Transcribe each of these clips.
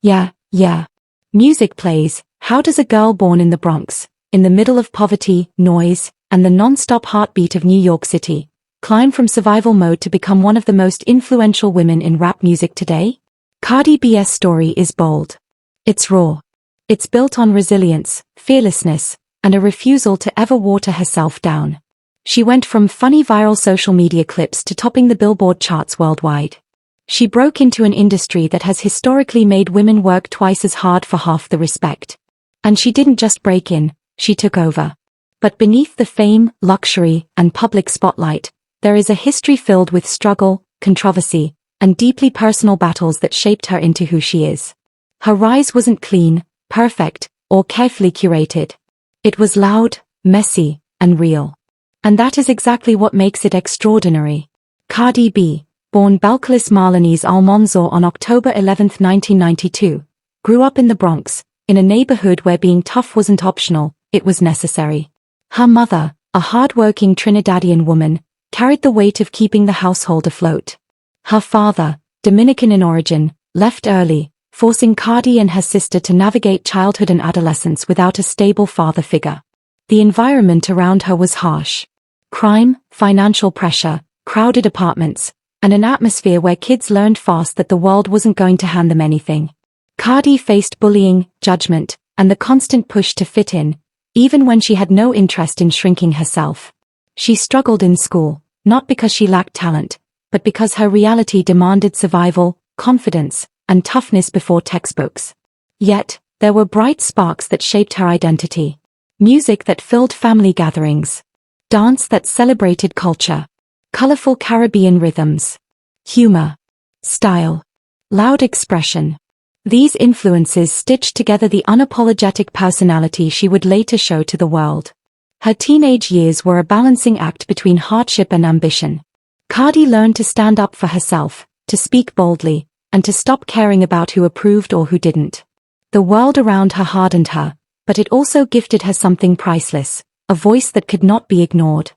Yeah. Music plays. How does a girl born in the Bronx, in the middle of poverty, noise, and the non-stop heartbeat of New York City, climb from survival mode to become one of the most influential women in rap music today? Cardi B's story is bold. It's raw. It's built on resilience, fearlessness, and a refusal to ever water herself down. She went from funny viral social media clips to topping the Billboard charts worldwide. She broke into an industry that has historically made women work twice as hard for half the respect. And she didn't just break in, she took over. But beneath the fame, luxury, and public spotlight, there is a history filled with struggle, controversy, and deeply personal battles that shaped her into who she is. Her rise wasn't clean, perfect, or carefully curated. It was loud, messy, and real. And that is exactly what makes it extraordinary. Cardi B, born Belcalis Marlanese Almanzor on October 11, 1992, grew up in the Bronx, in a neighborhood where being tough wasn't optional, it was necessary. Her mother, a hard-working Trinidadian woman, carried the weight of keeping the household afloat. Her father, Dominican in origin, left early, forcing Cardi and her sister to navigate childhood and adolescence without a stable father figure. The environment around her was harsh. Crime, financial pressure, crowded apartments, and an atmosphere where kids learned fast that the world wasn't going to hand them anything. Cardi faced bullying, judgment, and the constant push to fit in, even when she had no interest in shrinking herself. She struggled in school, not because she lacked talent, but because her reality demanded survival, confidence, and toughness before textbooks. Yet, there were bright sparks that shaped her identity. Music that filled family gatherings. Dance that celebrated culture. Colorful Caribbean rhythms. Humor. Style. Loud expression. These influences stitched together the unapologetic personality she would later show to the world. Her teenage years were a balancing act between hardship and ambition. Cardi learned to stand up for herself, to speak boldly, and to stop caring about who approved or who didn't. The world around her hardened her, but it also gifted her something priceless, a voice that could not be ignored.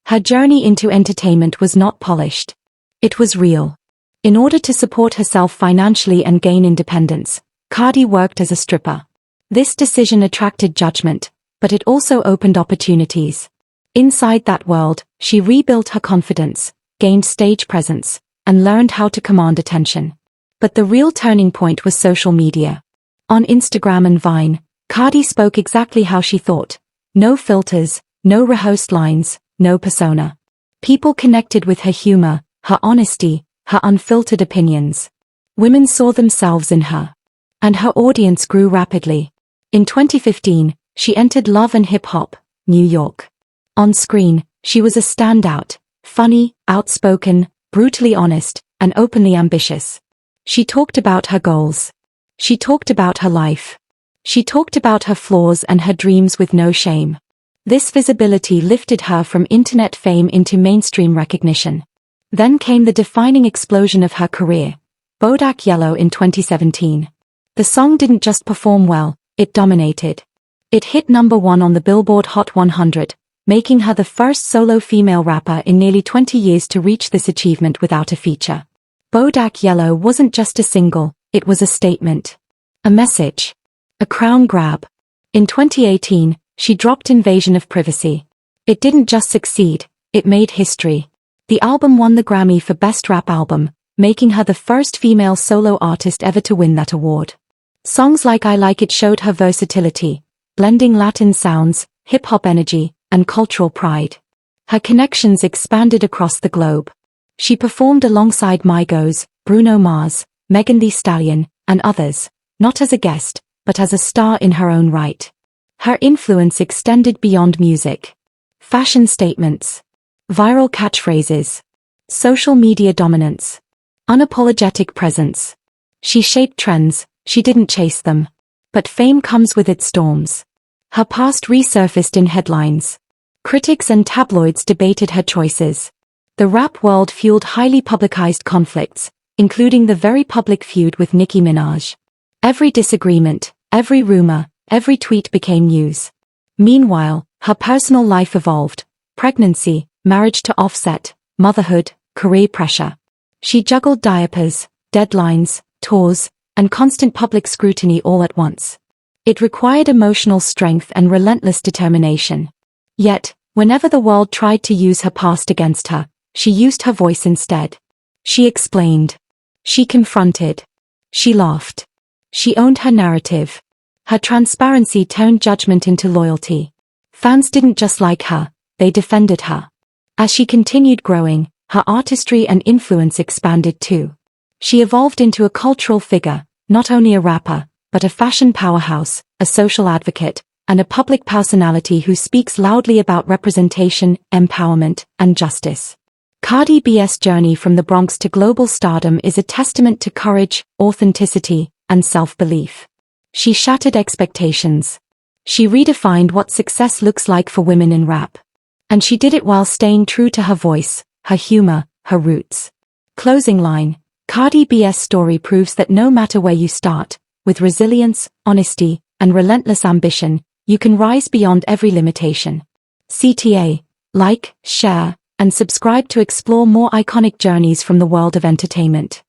Her journey into entertainment was not polished. It was real. In order to support herself financially and gain independence, Cardi worked as a stripper. This decision attracted judgment, but it also opened opportunities. Inside that world, she rebuilt her confidence, gained stage presence, and learned how to command attention. But the real turning point was social media. On Instagram and Vine, Cardi spoke exactly how she thought. No filters, no rehearsed lines, no persona. People connected with her humor, her honesty, her unfiltered opinions. Women saw themselves in her. And her audience grew rapidly. In 2015, she entered Love and Hip Hop, New York. On screen, she was a standout, funny, outspoken, brutally honest, and openly ambitious. She talked about her goals. She talked about her life. She talked about her flaws and her dreams with no shame. This visibility lifted her from internet fame into mainstream recognition. Then came the defining explosion of her career, Bodak Yellow in 2017. The song didn't just perform well, it dominated. It hit #1 on the Billboard Hot 100, making her the first solo female rapper in nearly 20 years to reach this achievement without a feature. Bodak Yellow wasn't just a single, it was a statement. A message. A crown grab. In 2018, she dropped Invasion of Privacy. It didn't just succeed, it made history. The album won the Grammy for Best Rap Album, making her the first female solo artist ever to win that award. Songs like I Like It showed her versatility, blending Latin sounds, hip-hop energy, and cultural pride. Her connections expanded across the globe. She performed alongside Migos, Bruno Mars, Megan Thee Stallion, and others, not as a guest, but as a star in her own right. Her influence extended beyond music. Fashion statements. Viral catchphrases. Social media dominance. Unapologetic presence. She shaped trends, she didn't chase them. But fame comes with its storms. Her past resurfaced in headlines. Critics and tabloids debated her choices. The rap world fueled highly publicized conflicts, including the very public feud with Nicki Minaj. Every disagreement, every rumor, every tweet became news. Meanwhile, her personal life evolved. Pregnancy, marriage to Offset, motherhood, career pressure. She juggled diapers, deadlines, tours, and constant public scrutiny all at once. It required emotional strength and relentless determination. Yet, whenever the world tried to use her past against her, she used her voice instead. She explained. She confronted. She laughed. She owned her narrative. Her transparency turned judgment into loyalty. Fans didn't just like her, they defended her. As she continued growing, her artistry and influence expanded too. She evolved into a cultural figure, not only a rapper, but a fashion powerhouse, a social advocate, and a public personality who speaks loudly about representation, empowerment, and justice. Cardi B's journey from the Bronx to global stardom is a testament to courage, authenticity, and self-belief. She shattered expectations. She redefined what success looks like for women in rap. And she did it while staying true to her voice, her humor, her roots. Closing line, Cardi B's story proves that no matter where you start, with resilience, honesty, and relentless ambition, you can rise beyond every limitation. CTA, like, share, and subscribe to explore more iconic journeys from the world of entertainment.